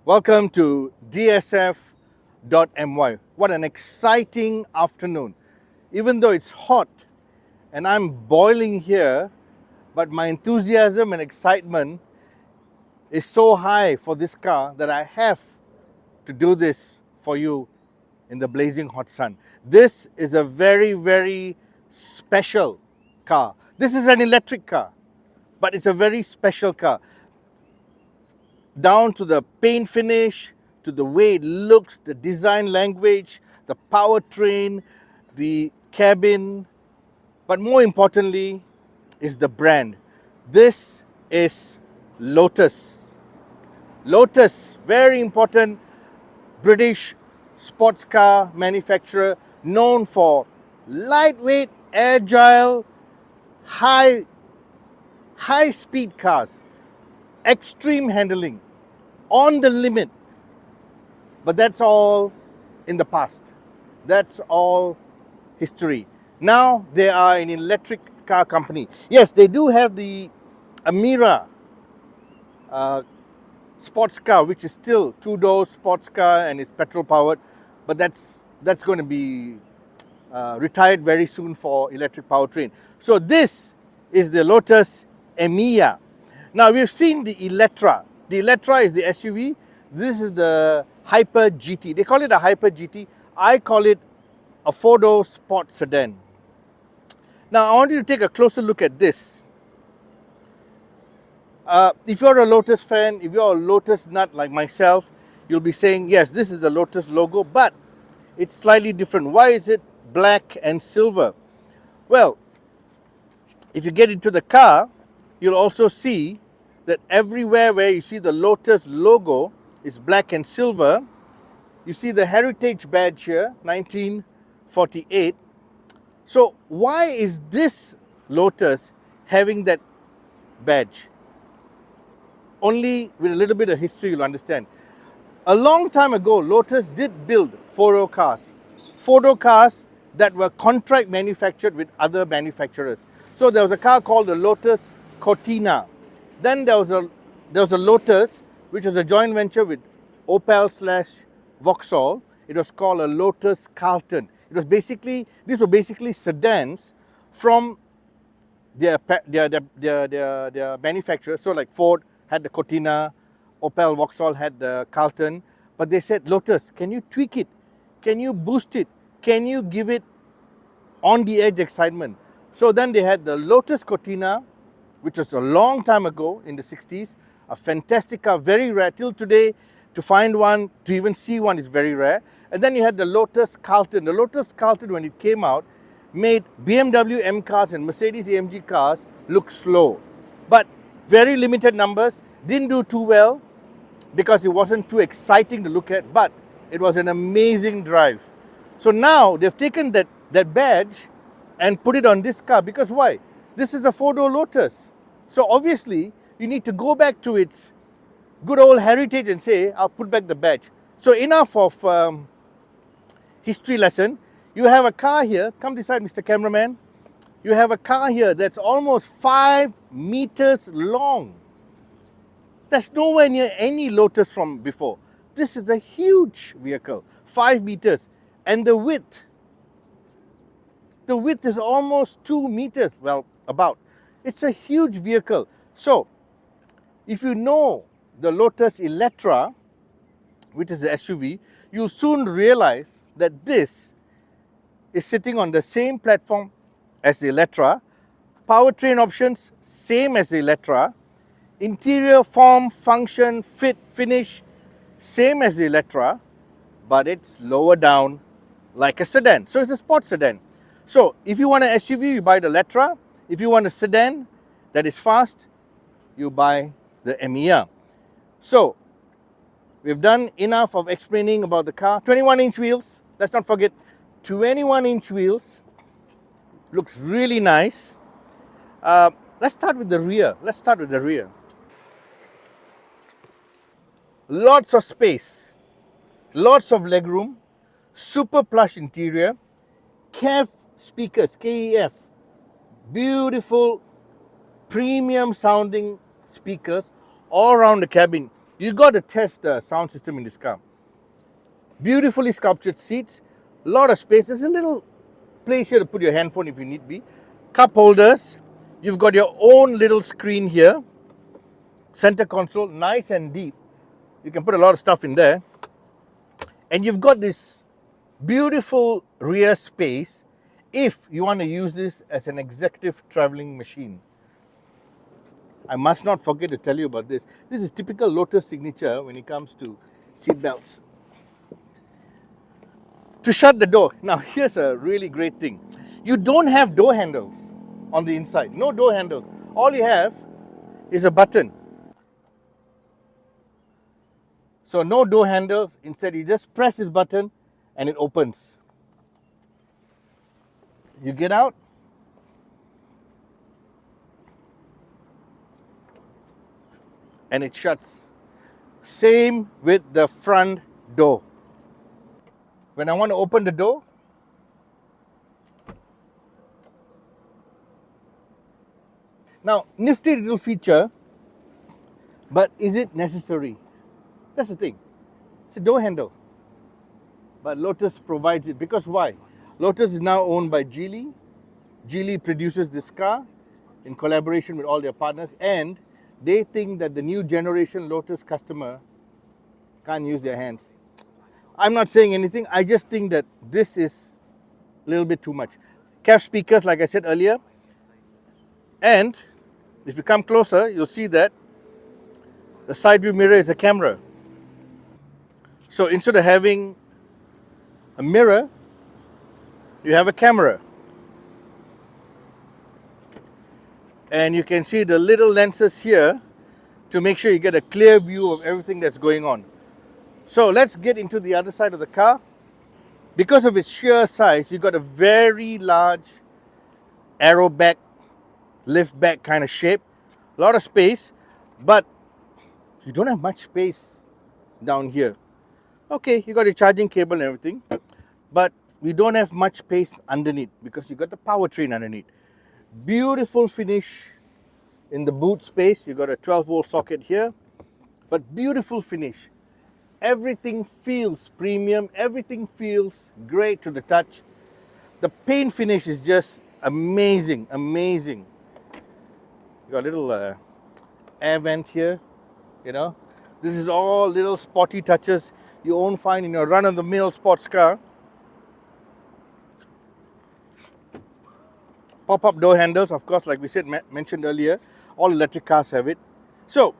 Welcome to dsf.my. What an exciting afternoon. Even though it's hot and I'm boiling here, but my enthusiasm and excitement is so high for this car that I have to do this for you in the blazing hot sun. This is a very, very special car. This is an electric car, but it's a very special car. Down to the paint finish, to the way it looks, the design language, the powertrain, the cabin, but more importantly is the brand. This is Lotus. Lotus, very important British sports car manufacturer known for lightweight, agile, high speed cars, extreme handling, on the limit. But that's all in the past. That's all history. Now they are an electric car company. Yes, they do have the Emeya sports car, which is still two-door sports car and is petrol powered, but that's going to be retired very soon for electric powertrain. So this is the Lotus Emeya. Now we've seen the Electra. The Electra is the SUV. This is the Hyper GT. They call it a Hyper GT. I call it a four-door sport sedan. Now I want you to take a closer look at this. If you're a Lotus fan, if you're a Lotus nut like myself, you'll be saying, yes, this is the Lotus logo, but it's slightly different. Why is it black and silver? Well, if you get into the car, you'll also see that everywhere where you see the Lotus logo is black and silver. You see the heritage badge here, 1948. So why is this Lotus having that badge? Only with a little bit of history you'll understand. A long time ago, Lotus did build four-door cars. Four-door cars that were contract manufactured with other manufacturers. So there was a car called the Lotus Cortina. Then there was a Lotus, which was a joint venture with Opel/Vauxhall. It was called a Lotus Carlton. These were basically sedans from their manufacturers. So like Ford had the Cortina, Opel Vauxhall had the Carlton, but they said, Lotus, can you tweak it? Can you boost it? Can you give it on the edge excitement? So then they had the Lotus Cortina, which was a long time ago in the 60s, a fantastic car, very rare. Till today, to find one, to even see one is very rare. And then you had the Lotus Carlton. The Lotus Carlton, when it came out, made BMW M cars and Mercedes AMG cars look slow. But very limited numbers, didn't do too well because it wasn't too exciting to look at, but it was an amazing drive. So now they've taken that badge and put it on this car, because why? This is a four-door Lotus. So obviously you need to go back to its good old heritage and say, I'll put back the badge. So enough of history lesson. You have a car here, come this side, Mr. Cameraman. You have a car here that's almost 5 meters long. That's nowhere near any Lotus from before. This is a huge vehicle, 5 meters. And the width is almost 2 meters, well, about. It's a huge vehicle. So, if you know the Lotus Electra, which is the SUV, you'll soon realize that this is sitting on the same platform as the Electra. Powertrain options, same as the Electra. Interior form, function, fit, finish, same as the Electra, but it's lower down like a sedan. So it's a sports sedan. So if you want an SUV, you buy the Electra. If you want a sedan that is fast, you buy the Emeya. So we've done enough of explaining about the car. 21-inch wheels, let's not forget, 21-inch wheels. Looks really nice. Let's start with the rear. Lots of space, lots of legroom, super plush interior, KEF speakers, KEF, beautiful premium sounding speakers all around the cabin. You got to test the sound system in this car. Beautifully sculptured seats, a lot of space. There's a little place here to put your handphone if you need be. Cup holders. You've got your own little screen here. Center console, nice and deep. You can put a lot of stuff in there. And you've got this beautiful rear space if you want to use this as an executive traveling machine. I must not forget to tell you about this. This is typical Lotus signature when it comes to seat belts. To shut the door. Now here's a really great thing. You don't have door handles on the inside. No door handles. All you have is a button. So no door handles. Instead you just press this button and it opens. You get out. And it shuts. Same with the front door. When I want to open the door, now nifty little feature, but is it necessary? That's the thing. It's a door handle. But Lotus provides it because why? Lotus is now owned by Geely. Geely produces this car in collaboration with all their partners, and they think that the new generation Lotus customer can't use their hands. I'm not saying anything. I just think that this is a little bit too much. Caf speakers, like I said earlier. And if you come closer, you'll see that the side view mirror is a camera. So instead of having a mirror, you have a camera. And you can see the little lenses here to make sure you get a clear view of everything that's going on. So let's get into the other side of the car. Because of its sheer size, you've got a very large aero back, lift back kind of shape. A lot of space, but you don't have much space down here. Okay, you got your charging cable and everything, but we don't have much space underneath because you got the powertrain underneath. Beautiful finish in the boot space. You got a 12-volt socket here, but beautiful finish. Everything feels premium. Everything feels great to the touch. The paint finish is just amazing, amazing. You got a little air vent here, you know. This is all little spotty touches you won't find in your run-of-the-mill sports car. Pop-up door handles, of course, like we said, mentioned earlier. All electric cars have it. So,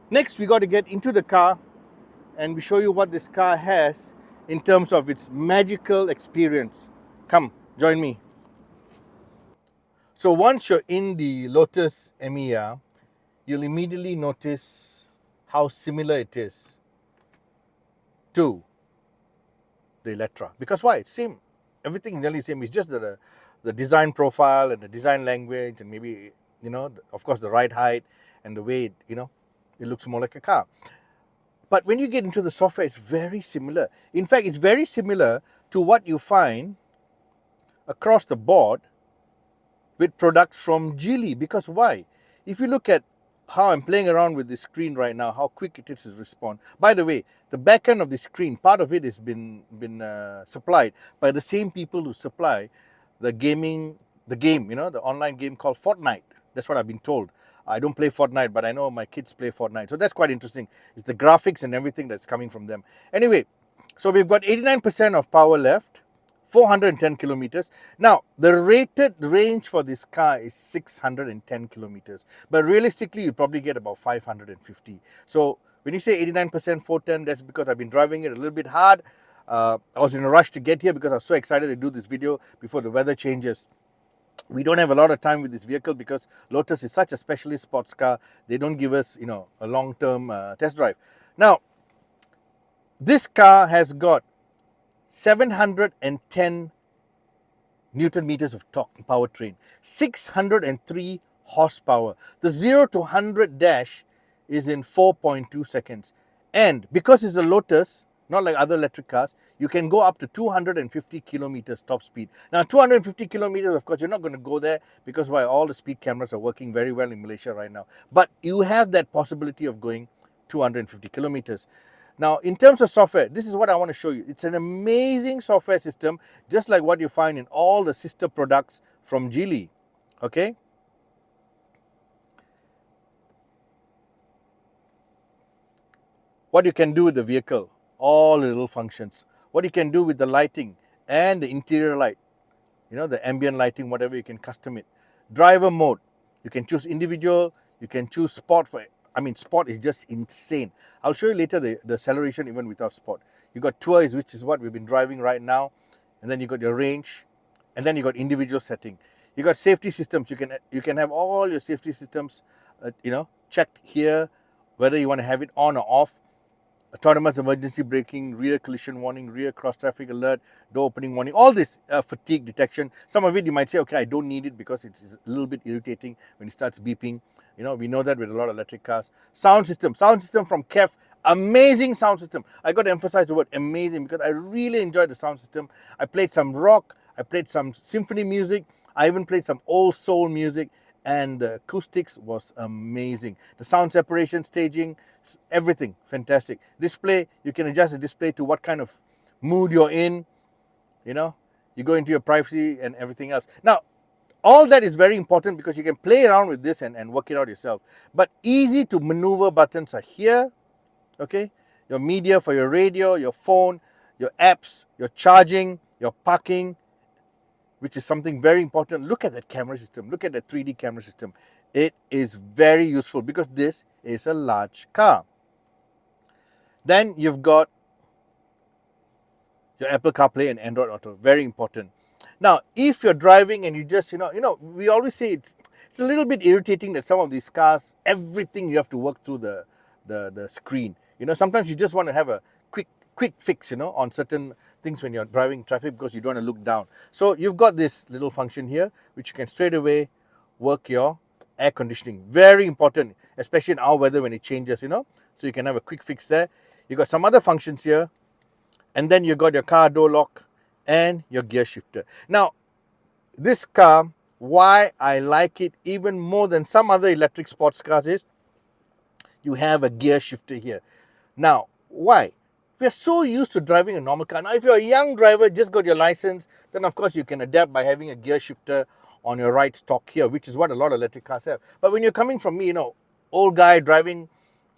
next we got to get into the car and we show you what this car has in terms of its magical experience. Come, join me. So once you're in the Lotus Emeya, you'll immediately notice how similar it is to the Electra. Because why? It's same. Everything is nearly same. It's just the design profile and the design language and maybe, you know, of course the ride height and the way, it looks more like a car. But when you get into the software, it's very similar. In fact, it's very similar to what you find across the board with products from Geely. Because why? If you look at how I'm playing around with the screen right now, how quick it is to respond. By the way, the back end of the screen, part of it has been supplied by the same people who supply the game, the online game called Fortnite. That's what I've been told. I don't play Fortnite, but I know my kids play Fortnite. So that's quite interesting. It's the graphics and everything that's coming from them. Anyway, so we've got 89% of power left, 410 kilometers. Now, the rated range for this car is 610 kilometers. But realistically, you probably get about 550. So when you say 89%, 410, that's because I've been driving it a little bit hard. I was in a rush to get here because I was so excited to do this video before the weather changes. We don't have a lot of time with this vehicle because Lotus is such a specialist sports car. They don't give us, a long-term test drive. Now, this car has got 710 Newton meters of torque and powertrain, 603 horsepower. The 0 to 100 dash is in 4.2 seconds. And because it's a Lotus, not like other electric cars, you can go up to 250 kilometers top speed. Now, 250 kilometers, of course, you're not going to go there because why? All the speed cameras are working very well in Malaysia right now. But you have that possibility of going 250 kilometers. Now, in terms of software, this is what I want to show you. It's an amazing software system, just like what you find in all the sister products from Geely. Okay? What you can do with the vehicle, all the little functions. What you can do with the lighting and the interior light, you know, the ambient lighting, whatever, you can custom it. Driver mode, you can choose individual, you can choose sport. Sport is just insane. I'll show you later the acceleration even without sport. You got tour, which is what we've been driving right now, and then you got your range, and then you got individual setting. You got safety systems. You can have all your safety systems, checked here, whether you want to have it on or off. Autonomous emergency braking, rear collision warning, rear cross traffic alert, door opening warning, all this fatigue detection. Some of it you might say, okay, I don't need it because it's a little bit irritating when it starts beeping. You know, we know that with a lot of electric cars. Sound system from KEF, amazing sound system. I got to emphasize the word amazing because I really enjoyed the sound system. I played some rock, I played some symphony music, I even played some old soul music, and the acoustics was amazing. The sound separation, staging, everything fantastic. Display, you can adjust the display to what kind of mood you're in. You know, you go into your privacy and everything else. Now, all that is very important because you can play around with this and work it out yourself. But easy to maneuver buttons are here. Okay, your media for your radio, your phone, your apps, your charging, your parking, which is something very important. Look at that camera system. Look at the 3D camera system. It is very useful because this is a large car. Then you've got your Apple CarPlay and Android Auto. Very important. Now, if you're driving and you just, we always say it's a little bit irritating that some of these cars, everything you have to work through the screen. You know, sometimes you just want to have a quick fix, on certain things when you're driving traffic because you don't want to look down. So you've got this little function here, which you can straight away work your air conditioning. Very important, especially in our weather when it changes, So you can have a quick fix there. You got some other functions here, and then you got your car door lock and your gear shifter. Now, this car, why I like it even more than some other electric sports cars is you have a gear shifter here. Now, why? We are so used to driving a normal car. Now, if you're a young driver, just got your license, then of course you can adapt by having a gear shifter on your right stock here, which is what a lot of electric cars have. But when you're coming from me, old guy driving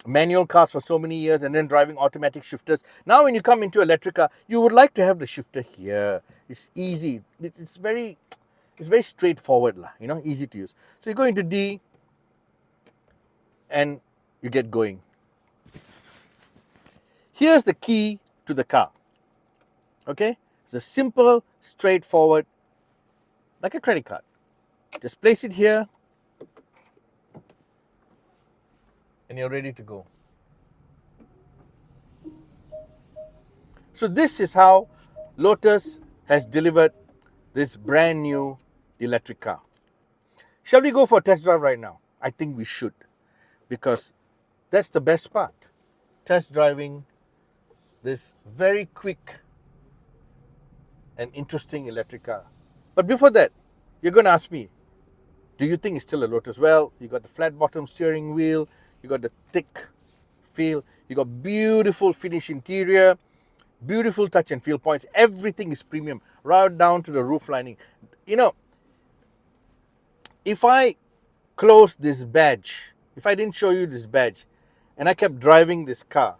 manual cars for so many years and then driving automatic shifters, now when you come into electric car, you would like to have the shifter here. It's easy. It's very straightforward, easy to use. So you go into D and you get going. Here's the key to the car. Okay? It's a simple, straightforward, like a credit card. Just place it here and you're ready to go. So this is how Lotus has delivered this brand new electric car. Shall we go for a test drive right now? I think we should, because that's the best part. Test driving this very quick and interesting electric car. But before that, you're going to ask me, do you think it's still a Lotus? Well, you got the flat bottom steering wheel, you got the thick feel, you got beautiful finish interior, beautiful touch and feel points. Everything is premium, right down to the roof lining. If I close this badge, if I didn't show you this badge, and I kept driving this car,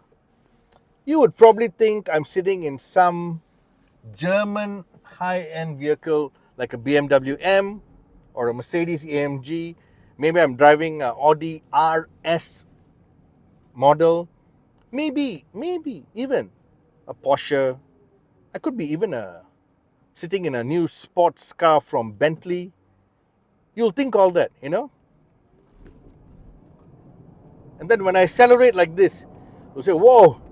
you would probably think I'm sitting in some German high-end vehicle like a BMW M or a Mercedes AMG. Maybe I'm driving an Audi RS model. Maybe even a Porsche. I could be even sitting in a new sports car from Bentley. You'll think all that, And then when I accelerate like this, you'll say, whoa,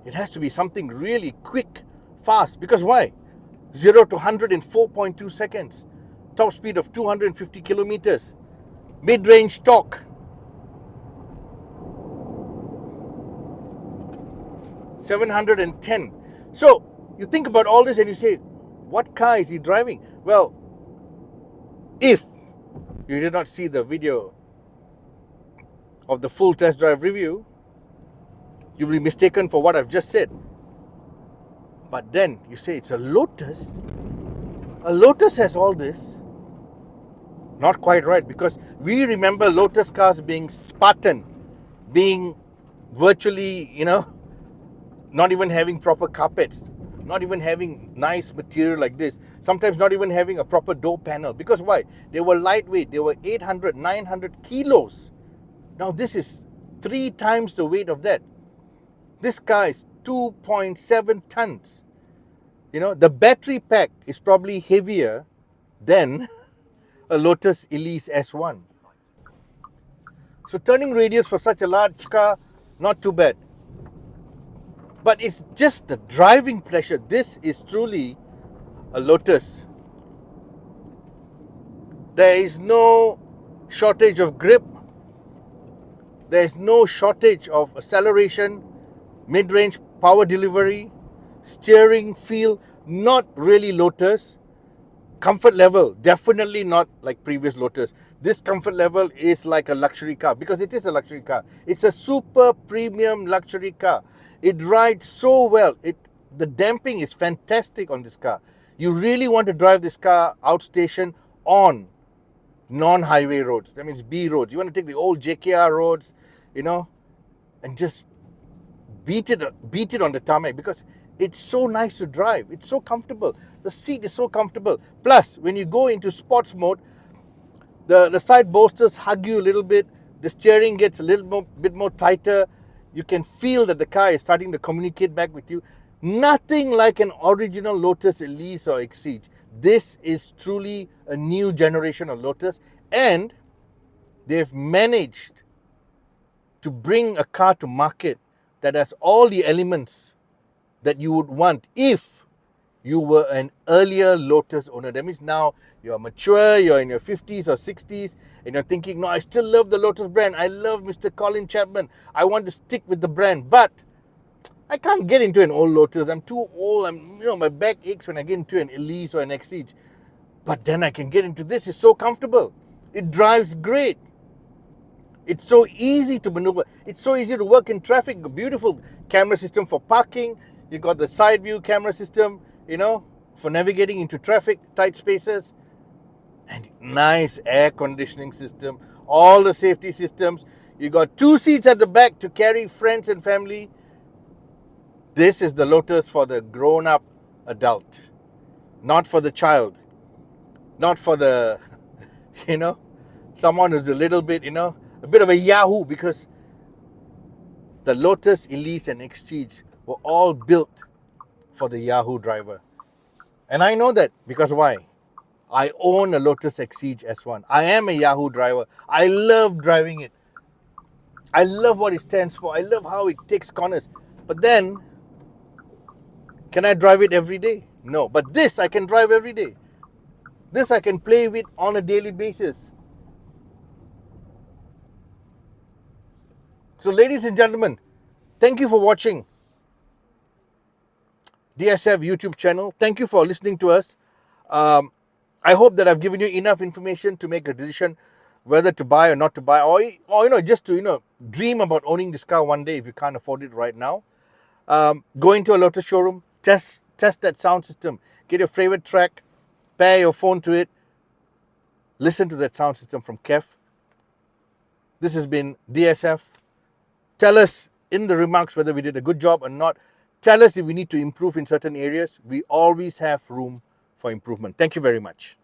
it has to be something really quick, fast. Because why? 0 to 100 in 4.2 seconds. Top speed of 250 kilometers. Mid-range torque. 710. So, you think about all this and you say, what car is he driving? Well, if you did not see the video of the full test drive review, you'll be mistaken for what I've just said. But then you say it's a Lotus. A Lotus has all this. Not quite right, because we remember Lotus cars being Spartan, being virtually, not even having proper carpets, not even having nice material like this, sometimes not even having a proper door panel. Because why? They were lightweight, they were 800, 900 kilos. Now this is 3 times the weight of that. This car is 2.7 tons. The battery pack is probably heavier than a Lotus Elise S1. So turning radius for such a large car, not too bad. But it's just the driving pleasure. This is truly a Lotus. There is no shortage of grip. There is no shortage of acceleration, mid-range power delivery, steering feel, not really Lotus. Comfort level, definitely not like previous Lotus. This comfort level is like a luxury car, because it is a luxury car. It's a super premium luxury car. It rides so well. The damping is fantastic on this car. You really want to drive this car outstation on non-highway roads. That means B roads. You want to take the old JKR roads, and just beat it on the tarmac, because it's so nice to drive. It's so comfortable. The seat is so comfortable. Plus, when you go into sports mode, the side bolsters hug you a little bit. The steering gets a bit more tighter. You can feel that the car is starting to communicate back with you. Nothing like an original Lotus Elise or Exige. This is truly a new generation of Lotus, and they've managed to bring a car to market that has all the elements that you would want if you were an earlier Lotus owner. That means now you're mature, you're in your 50s or 60s, and you're thinking, no, I still love the Lotus brand. I love Mr. Colin Chapman. I want to stick with the brand, but I can't get into an old Lotus. I'm too old. My back aches when I get into an Elise or an Exige. But then I can get into this. It's so comfortable. It drives great. It's so easy to maneuver. It's so easy to work in traffic. A beautiful camera system for parking. You got the side view camera system, for navigating into traffic, tight spaces. And nice air conditioning system. All the safety systems. You got 2 seats at the back to carry friends and family. This is the Lotus for the grown-up adult. Not for the child. Not for the, someone who's a little bit, a bit of a yahoo, because the Lotus Elise and Exige were all built for the yahoo driver. And I know that because why? I own a Lotus Exige S1. I am a yahoo driver. I love driving it. I love what it stands for. I love how it takes corners. But then, can I drive it every day? No. But this I can drive every day. This I can play with on a daily basis. So ladies and gentlemen, thank you for watching DSF YouTube channel. Thank you for listening to us. I hope that I've given you enough information to make a decision whether to buy or not to buy, or just to dream about owning this car one day if you can't afford it right now. Go into a Lotus showroom, test that sound system, get your favorite track, pair your phone to it, listen to that sound system from Kef. This has been DSF. Tell us in the remarks whether we did a good job or not. Tell us if we need to improve in certain areas. We always have room for improvement. Thank you very much.